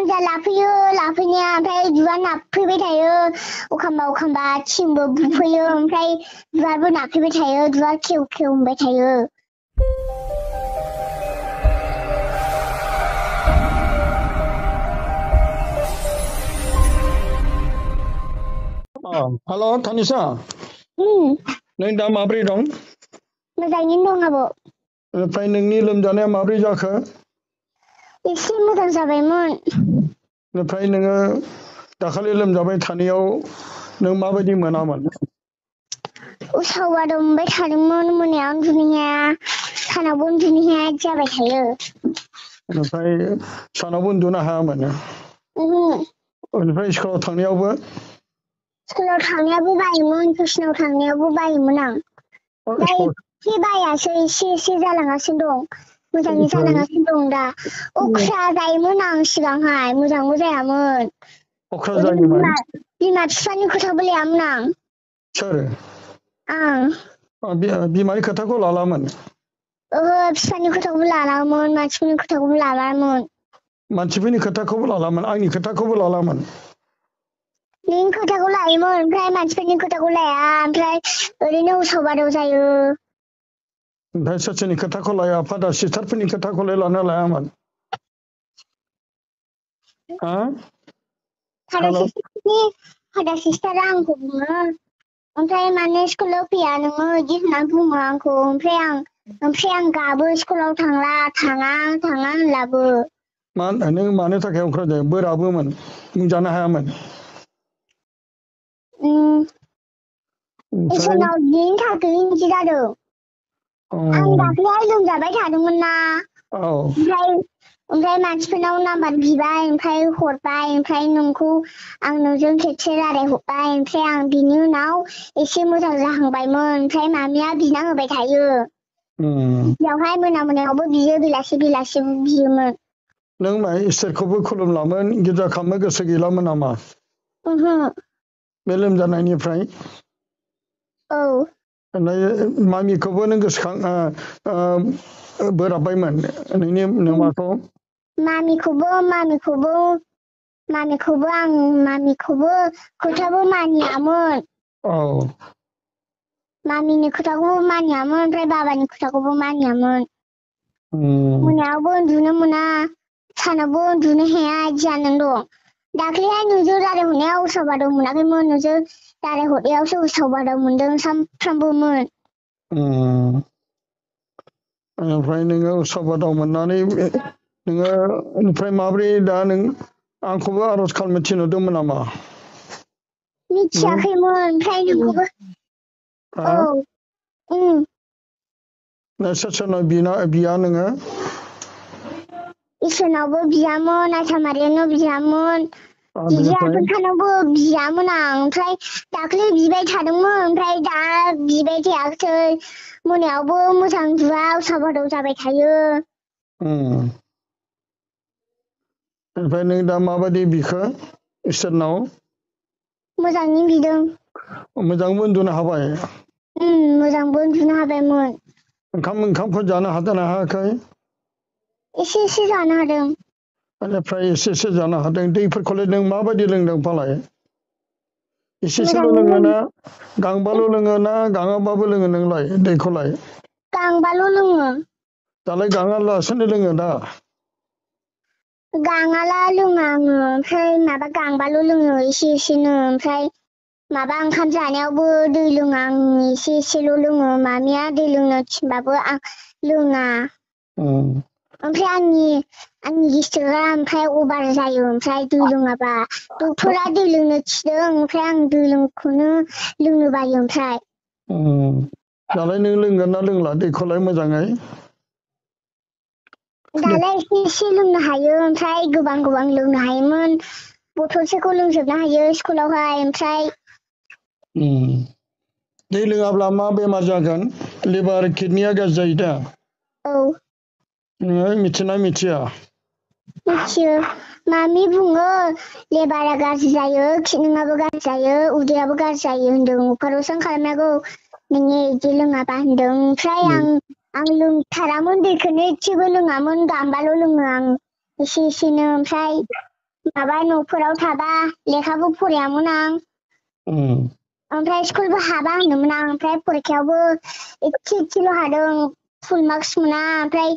जा लाफैयो लाफैनाया ओमफ्राय जुआ नाफैबाय थायो अखामबा थिंबो बुफैयो ओमफ्राय जुआबो नाफैबाय थायो जुआ खेव खेव होनबाय थायो हेलो तानिशा नों दा माब्रै दं मोजाङैनो दं आब' ओमफ्राय नोंनि लोमजानाया माब्रै जाखो एसे मोजां जाबायमोन ओमफ्राय नोङो दाखालि लोमजाबाय थानायाव नों माबायदि मोनामोन उसाव बादाव मोनबाय थादोंमोन मोनायाव उन्दुनो हाया सानावबो उन्दुनो हाया जाबाय थायो ओमफ्राय सानावबो उन्दुनो हायामोन ओमफ्राय स्कुलाव थांनायावबो स्कुलाव थांनायावबो बायोमोन टिउसनाव थांनायावबो बायोमोन आं ओमफ्राय एसे बायासै एसे जालांगासिनो दं मोजाङै जालांगासिनो दं दा अख्रा जायोमोन आं सिगांहाय मोजांबो जायामोन अख्रा जायोमोन बिमा बिफानि खोथाबो लायामोन आं सोर आं बिमानि खोथाखौ लालामोन ओहो बिफानि खोथाखौबो लालामोन मानसिफोरनि खोथाखौबो लालामोन मानसिफोरनि खोथाखौबो लालामोन आंनि खोथाखौबो लालामोन नोंनि खोथाखौ लायोमोन ओमफ्राय मानसिफोरनि खोथाखौ लाया ओमफ्राय ओरैनो उसाव बादाव जायो ओमफ्राय सोरनि खोथाखौ लाया फादार सिस्टारफोरनि खोथाखौलाय लायामोन फादार सिस्टारा आंखौ बुङो ओमफ्राय माने स्कुलाव फैया नोङो बिदि होननानै बुङो आंखौ ओमफ्राय आं गाबो स्कुलाव थाङा होनलाबो नों मानो थाखाय अख्रा जायो बोराबोमोन बुंजानो हायामोन इसोरनाव बिनि थाखाय बिदि जादों आं दाख्लैहाय लोमजाबाय थादोंमोन ना ओमफ्राय मानसिफोरनाव नाम्बार बिबाय ओमफ्राय हरबाय ओमफ्राय आं नोंजों खेबसे रायलायहरबाय ओमफ्राय आं बिनि उनाव एसे मोजां जाहांबायमोन ओमफ्राय मामिया बिना होबाय थायो बेयावहाय मोनायावबो बियो बेलासि बियोमोन नों मा इसोरखौबो खुलुमलामोन गिर्जा खालामनो गोसो गैलामोन नामा बे लोमजानायनिफ्राय मामिखौबो नों बोराबबायमोन नोंनि नोमाखौ मामिखौबो खोथाबो मानियामोन मामिनि खोथाखौबो मानियामोन ओमफ्राय बाबानि खोथाखौबो मानियामोन मोनायावबो उन्दुनो मोना सानावबो उन्दुनो हाया बिदि जानानै दं दाख्लैहाय नोंजों रायलायहरनायाव उसाव बादाव मोनाखैमोन नोंजों रायलायहरनायावसो उसाव बादाव मोनदों सानफ्रामबोमोन ओमफ्राय नोङो उसाव बादाव मोननानै नोङो ओमफ्राय माब्रै दा नों आंखौबो आर'ज खालामनो थिनहरदोंमोन नामा मिथियाखैमोन ओमफ्राय नोंखौबो सोरनाव बिया नोङो इसोरनावबो बियामोन आसामारियावबो बियामोन बियाबो बियामोन आं ओमफ्राय दाख्लै बिबाय थादोंमोन ओमफ्राय दा बिबाय थायाखै मोनायावबो मोजां जुआ उसाव बादाव जाबाय थायो ओमफ्राय नों दा माबायदि बिखो इसोरनाव मोजाङै बिदों मोजांबो उन्दुनो हाबाय मोजांबो उन्दुनो हाबायमोन ओंखामफोर जानो हादोंना हायाखै एसे जानो हादों बेनिफ्राय एसे जानो हादों दैफोरखौलाय नों माबायदि लोंदों फालाय एसेल' लोङो ना गांबाल' लोङो ना गाङाबाबो लोङो नोंलाय दैखौलाय गांबाल' लोङो दालाय गाङालासेनो लोङो दा गाङाला लोङा आङो ओमफ्राय माबा गांबाल' लोङो एसेनो ओमफ्राय माबा ओंखाम जानायावबो दै लोङा आं एसेल' लोङो मामिया दै लोंनो थिनबाबो आं लोङा ओमफ्राय आंनि गेस्ट्रिकआ ओमफ्राय अभार जायो ओमफ्राय दै लोङाबा डक्टरा दै लोंनो थिनदों ओमफ्राय आं दै लोंनो बायो ओमफ्राय दालाय नों लोंगोन ना लोंला दैखौलाय मोजाङै दालाय एसे लोंनो हायो ओमफ्राय गोबां लोंनो हायोमोन बथलसेखौ लोंजोबनो हायो स्कुलावहाय ओमफ्राय दै लोङाब्ला मा बेमार जागोन लिभार किडनिया गाज्रि जायो दा नोङो मिथिना मिथिया मिथियो मामि बुङो लेबारा गाज्रि जायो किडनियाबो गाज्रि जायो उदैयाबो गाज्रि जायो होन्दों अपारेसन खालामनांगौ नोङो बिदि लोङाबा होन्दों ओमफ्राय आं लोंथारामोन दैखौनो एसेबो लोङामोन गांबाल' लोङो आं एसेनो ओमफ्राय माबा न'फोराव थाबा लेखाबो फरायामोन आं ओमफ्राय स्कुलबो हाबा होनोमोन आं ओमफ्राय फरिखायावबो एसेल' हादों फुल मार्कस मोना ओमफ्राय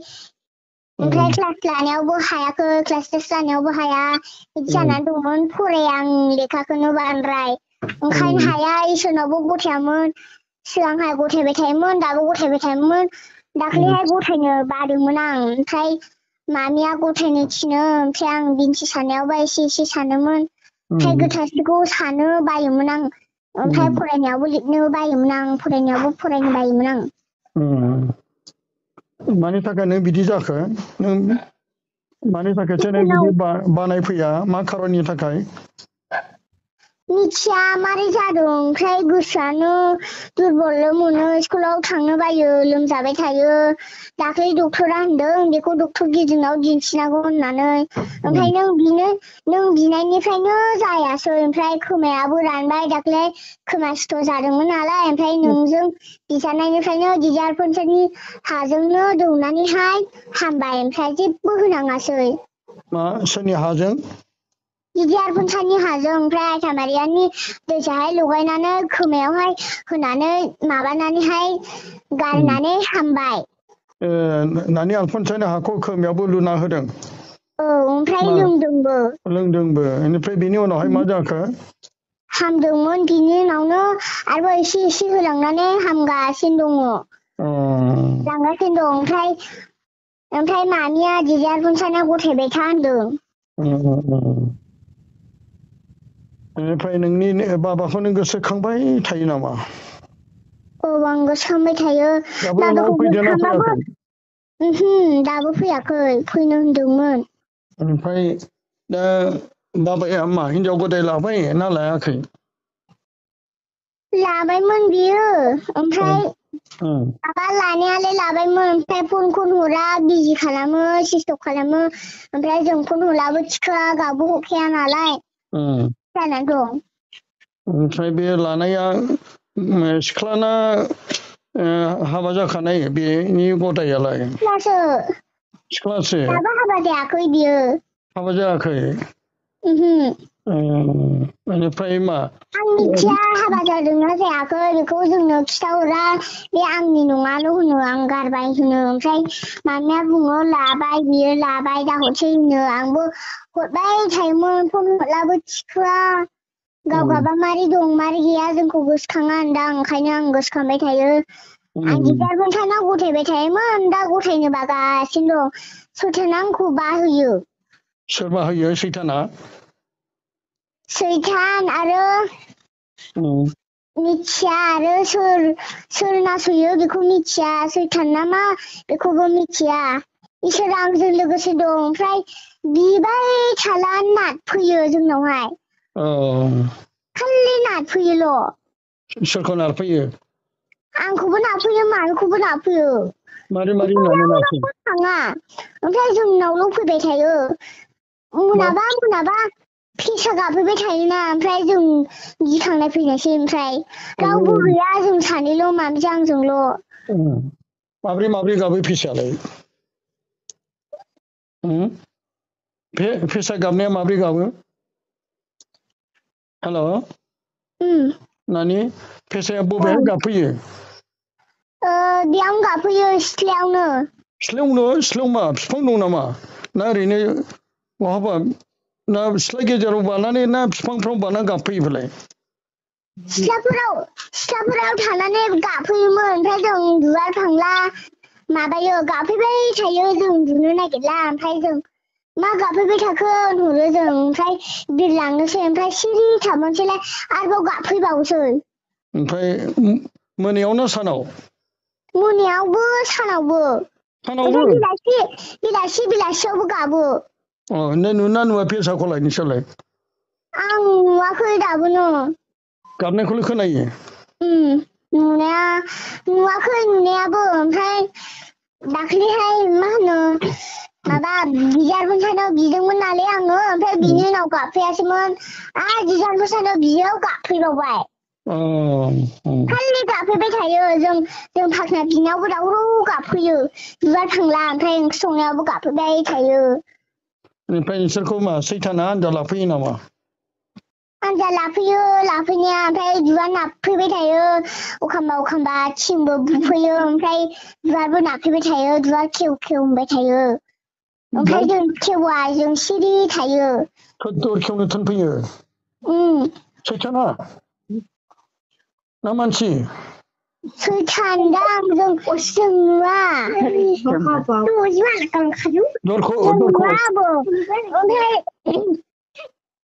क्लास लानायावबो हायाखै क्लास टेस्ट लानायावबो हाया बिदि जानानै दंमोन फराया आं लेखाखौनो बांद्राय ओंखायनो हाया इसोरनावबो गथायामोन सिगांहाय गथायबाय थायोमोन दाबो गथायबाय थायोमोन दाख्लैहाय गथायनो बादोंमोन आं ओमफ्राय मामिया गथायनो थिनो ओमफ्राय आं बिन्थि साननायावबा एसे सानोमोन ओमफ्राय गोथारसिखौ सानो बायोमोन आं ओमफ्राय फरायनायावबो लिरनो बायोमोन आं फरायनायावबो फरायनो बायोमोन आं मानि थाखाय नों बिदि जाखो नों मानि थाखायसो नों बिदि बानाय फैया मा खारननि थाखाय मिथिया मारै जादों ओमफ्राय गोसोआनो दुरबल मोनो स्कुलाव थांनो बायो लोमजाबाय थायो दाख्लै डक्टरा होनदों बेखौ डक्टर गिदिरनाव दिन्थिनांगौ होननानै ओमफ्राय नों बिनायनिफ्रायनो जायासै ओमफ्राय खोमायाबो रानबाय दाख्लै खोमा सिथर जादोंमोन नालाय ओमफ्राय नोंजों बिजानायनिफ्रायनो गिजार पन्सायतनि हाजोंनो दौनानैहाय हामबाय ओमफ्राय जेबो होनाङासै मा सोरनि हाजों गिजार पन्सायतनि हाजों ओमफ्राय आइथामारियानि दैजोंहाय लगायनानै खोमायावहाय होनानै माबानानैहाय गारनानै हामबाय नानि आलफनसानि हाखौ खोमायावबो लुना होदों औ ओमफ्राय लोंदोंबो बेनिफ्राय बेनि उनावहाय मा जाखो हामदोंमोन बिनि उनावनो आरोबाव एसे होलांनानै हामगासिनो दङ लांगासिनो दं ओमफ्राय मामिया गिजार पन्सायतआ गथायबाय था होनदों बेनिफ्राय नोंनि बाबाखौ नों गोसोखांबाय थायो नामा औ आं गोसोखांबाय थायो दादाखौ गोसोखांबाबो दाबो फैयाखै फैनो होनदोंमोन ओमफ्राय दा बाबाया मा हिनजाव गोदान लाबाय ना लायाखै लाबायमोन बियो ओमफ्राय माबा लानायालाय लाबायमोन ओमफ्राय फनखौ हरा बिजि खालामो सुइस अफ खालामो ओमफ्राय जों फन हरलाबो थिखोआ गाबो हखाया नालाय जानानै दं ओमफ्राय बे लानाया सिख्लाना हाबा जाखानाय बेनि गदायालाय सिख्लासो दाबो हाबा जायाखै बियो हाबा जायाखै बेनिफ्राय मा आं मिथिया हाबा जादोंना जायाखै बेखौ जोंनो खिथाहरा बे आंनि नङाल' होनो आं गारबाय होनो ओमफ्राय मामिया बुङो लाबाय बियो लाबाय दाहरसै होनो आंबो हरबाय थायोमोन फन हरलाबो थिखोआ गाव गाबा मारै दं मारै गैया जोंखौ गोसोखाङा होनदां ओंखायनो आं गोसोखांबाय थायो आं गिजार पन्सायतआव गथायबाय थायोमोन दा गथायनो बागासिनो दं सैताना आंखौ बाहोयो सोर बाहोयो सैताना सैतान आरो मिथिया आरो सोर नासयो बेखौ मिथिया सैतान ना मा बेखौबो मिथिया इसोर आंजों लोगोसे दं ओमफ्राय बिबाय थाला नारफैयो जोंनावहाय खालि नारफैयोल' सोरखौ नारफैयो आंखौबो नारफैयो मानोखौबो नारफैयो मारै नारफैयो थाङा ओमफ्राय जोंनावल' फैबाय थायो मोनाबा फेसा गाबफैबाय थायोना ओमफ्राय जों गिखांनाय फैनोसै ओमफ्राय रावबो गैया जों सानैल' मामिजों आंजोंल' माब्रै गाबै फेसायालाय फेसा गाबनाया माब्रै गाबो हेल' नानि फेसाया बबेहाय गाबफैयो बेयावनो गाबफैयो सिथ्लायाव मा बिफां दं नामा ना ओरैनो बहाबा ना सिथ्ला गेजेराव बानानै ना बिफांफ्राव बाना गाबफैयो फालाय सिथ्लाफोराव थानानै गाबफैयोमोन ओमफ्राय जों उन्दुआ थांला माबायो गाबफैबाय थायो जों उन्दुनो नागिरला ओमफ्राय जों मा गाबफैबाय थाखो होनहरो जों ओमफ्राय बिरलांनोसै ओमफ्राय सिरि थाबोनोसैलाय आरोबाव गाबफैबावोसै ओमफ्राय मोनायाव ना सानाव मोनायावबो सानावबो बेलासियावबो गाबो नुना नुवा फेसाखौलाय नोंसोरलाय आं नुवाखै दाबोनो गाबनायखौल' खोनायो नुवाखै नुनायाबो ओमफ्राय दाख्लैहाय मा होनो माबा गिजार पन्सायतआव बिदोंमोन नालाय आङो ओमफ्राय बिनि उनाव गाबफैयासैमोन आरो गिजार पन्सायतआव बियाव गाबफैबावबाय खालि गाबफैबाय थायो जों फाखना बिनायावबो दावराव गाबफैयो बिबार थांला ओमफ्राय ओंख्रि संनायावबो गाबफैबाय थायो ओमफ्राय नोंसोरखौ मा सैताना आनजाद लाफैयो नामा? आनजाद लाफैयो लाफैनाया ओमफ्राय बिबार नाफैबाय थायो अखामबा थिंबो बुफैयो ओमफ्राय बिबारबो नाफैबाय थायो बिबार खेव खेव होनबाय थायो ओमफ्राय जों खेवा जों सिरि थायो दर खेवनो थोनफैयो सैताना ना मानसि सैतान दां जों नुवा दरखौ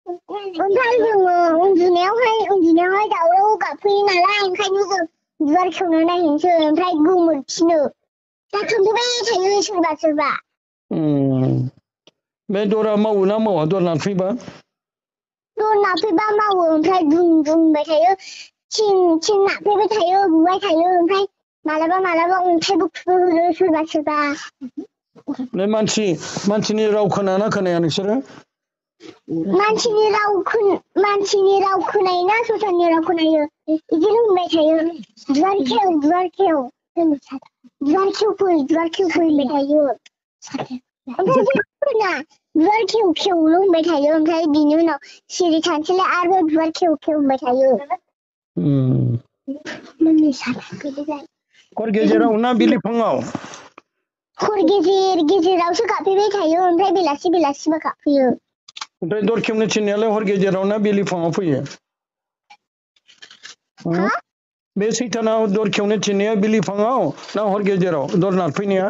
ओमफ्राय जोङो उन्दुनायावहाय दावराव गाबफैयो नालाय ओंखायनो जों बिबार खेवनो नायहैनोसै ओमफ्राय गोमोरफिनो दा खोन्थाबाय थायो सोरबा सोरबा बे दरा मावो ना मावा दर नारफैबा मावो ओमफ्राय दुं दुंबाय थायो थिं नाफैबाय थायो बुबाय थायो ओमफ्राय मालाबा अन्थाइबो खुबैहरो सोरबा सोरबा बे मानसिनि राव खोनाना खोनाया नोंसोरो मानसिनि राव खोनायो ना सैताननि राव खोनायो बिदिनो होनबाय थायो बिबार खेव बिबार खेव होनबाय थायो ओमफ्राय बिबार खेव खेवल' होनबाय थायो ओमफ्राय बिनि उनाव सिरि थानोसैलाय आरो बिबार खेव खेव होनबाय थायो हर गेजेराव ना बिलिफाङाव हर गेजेरावसो गाबफैबाय थायो ओमफ्राय बेलासिबो गाबफैयो ओमफ्राय दर खेवनो थिननायालाय हर गेजेराव ना बिलिफाङाव फैयो बे सैताना दर खेवनो थिननाया बिलिफाङाव ना हर गेजेराव दर नारफैनाया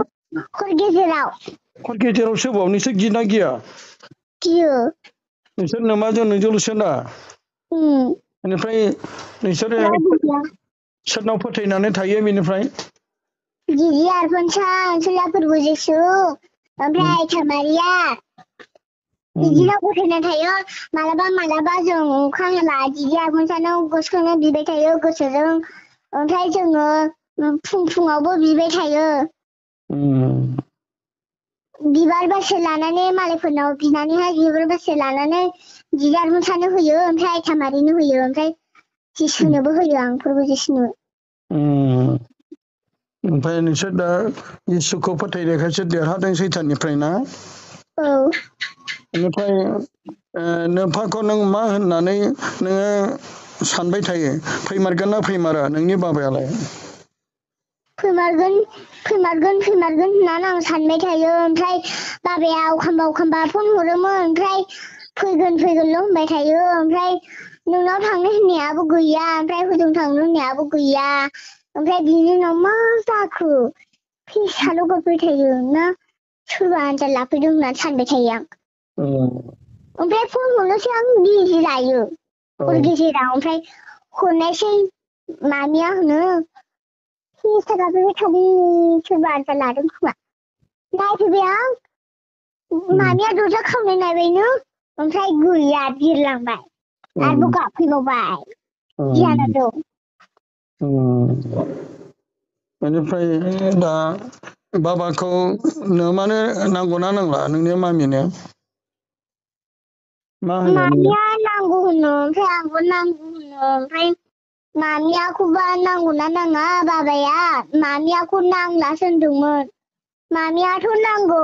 हर गेजेराव सोबाव नोंसोर गिना गिया गियो नोंसोर नोमाजों नोंजोंल'सो ना बेनिफ्राय नोंसोरो सोरनाव फोथायनानै थायो बेनिफ्राय जिजि आरफनसा ओनसोला फोरबो जिसु ओमफ्राय आइथा मारिया बिदिनो फोथायना थायो मालाबा जों अखा हाला जिजि आरफनसानाव गोसोखांनो बिबाय थायो गोसोजों ओमफ्राय जोङो फुङावबो बिबाय थायो बिबार बारसे लानानै मालायफोरनाव बिनानैहाय बिबार बारसे लानानै जिजि आरफनसानो होयो ओमफ्राय आइथा मारिनो होयो ओमफ्राय जिसुनोबो होयो आं फोरबो जिसुनो ओमफ्राय नोंसोर दा जिसुखौ फोथायनायखायसो देरहादों सैताननिफ्राय ना बेनिफ्राय नोम्फाखौ नों मा होननानै नोङो सानबाय थायो फैमारगोन ना फैमारा नोंनि बाबायालाय फैमारगोन होननानै आं सानबाय थायो ओमफ्राय बाबाया अखामबा फन हरोमोन ओमफ्राय फैगोनल' होनबाय थायो ओमफ्राय नोंनाव थांनो होननायाबो गैया ओमफ्राय हजों थांनो होननायाबो गैया ओमफ्राय बिनि उनाव मा जाखो फेसाल' गाबबाय थायो ना सोरबा आनजाद लाफैदों होननानै सानबाय थायो आं ओमफ्राय फन हरनोसै आं बिजि लायो हर गेजेराव ओमफ्राय हरनायसै मामिया होनो फेसा गाबबाय थादों सोरबा आनजाद लादों खोमा नायफैबाय आं मामिया दरजा खावनाय नायबायनो ओमफ्राय गैया बिरलांबाय आरोबाव गाबफैबावबाय गियाना दं बेनिफ्राय दा बाबाखौ नोमानो नांगौना नांला नोंनि मामिनो मा होनो मामिया नांगौ होनो ओमफ्राय आंबो नांगौ होनो ओमफ्राय मामियाखौबा नांगौना नाङा बाबाया मामियाखौ नांलासो होनदोंमोन मामियाथ' नांगौ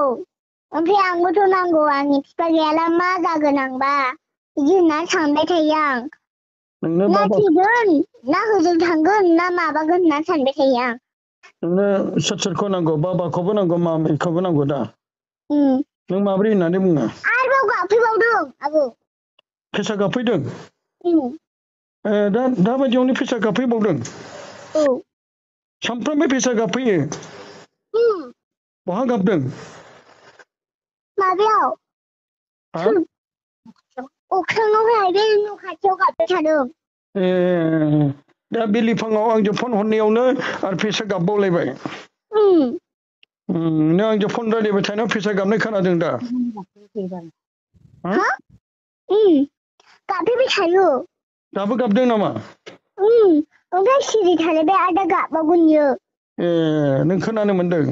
ओमफ्राय आंबोथ' नांगौ आंनि बिफा गैयाला मा जागोन आंबा बिदि होनना सानबाय थायो आं ना थैगोन ना होजों थांगोन ना माबागोन होनना सानबाय थायो आं नोंनो सोरखौ नांगौ बाबाखौबो नांगौ मामिखौबो नांगौ दा नों माब्रै होननानै बुङो आरोबाव गाबफैबावदों आबौ फेसा गाबफैदों दाबायदियावनो फेसा गाबफैबावदों सानफ्रोमबो फेसा गाबफैयो बहा गाबदों माबायाव अख्राङावहाय बे न' खाथियाव गाबबाय थादों दा बिलिफाङाव आंजों फन हरनायावनो आरो फेसा गाबबावलायबाय नों आंजों फन रायलायबाय थानायाव फेसा गाबनाय खोनादों दा गाबफैबाय थायो दाबो गाबदों नामा ओमफ्राय सिरि थालायबाय आरो दा गाबबावगोन इयो नों खोनानो मोनदों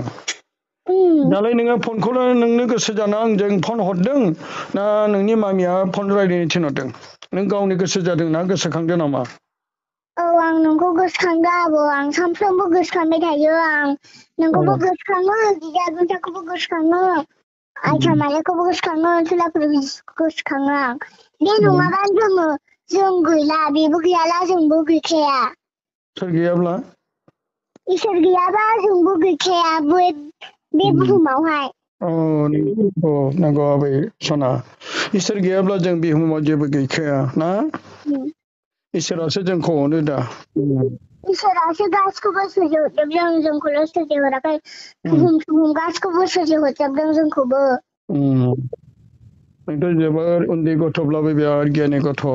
दालाय नोङो फनखौल' नोंनो गोसो जाना आंजों फन हरदों ना नोंनि मामिया फन रायलायनो थिनहरदों नों गावनि गोसो जादोंना गोसोखांदों नामा आं नोंखौ गोसोखांदों आबौ आं सानफ्रोमबो गोसोखांबाय थायो आं नोंखौबो गोसोखाङो जिजि आरफनसाखौबो गोसोखाङो आयथा मालायखौबो गोसोखाङो थुलाफोरखौ गोसोखाङो आं बे नङाबा जों गैला बेबो गैयाला जोंबो गैखाया सोर गैयाब्ला इसोर गैयाबा जोंबो गैखाया बे बुहुमावहाय नंगौ आबै सना इसोर गैयाब्ला जों बुहुमाव जेबो गैखाया ना इसोरासो जोंखौ अनो दा इसोरासो गासिखौबो सोरजिहरजोबदों जोंखौल' सोरजिहराखै बुहुम गासिखौबो सोरजिहरजोबदों जोंखौबो नोंथ' जोबोर उन्दै गथ'ब्लाबो बिराद गियानि गथ'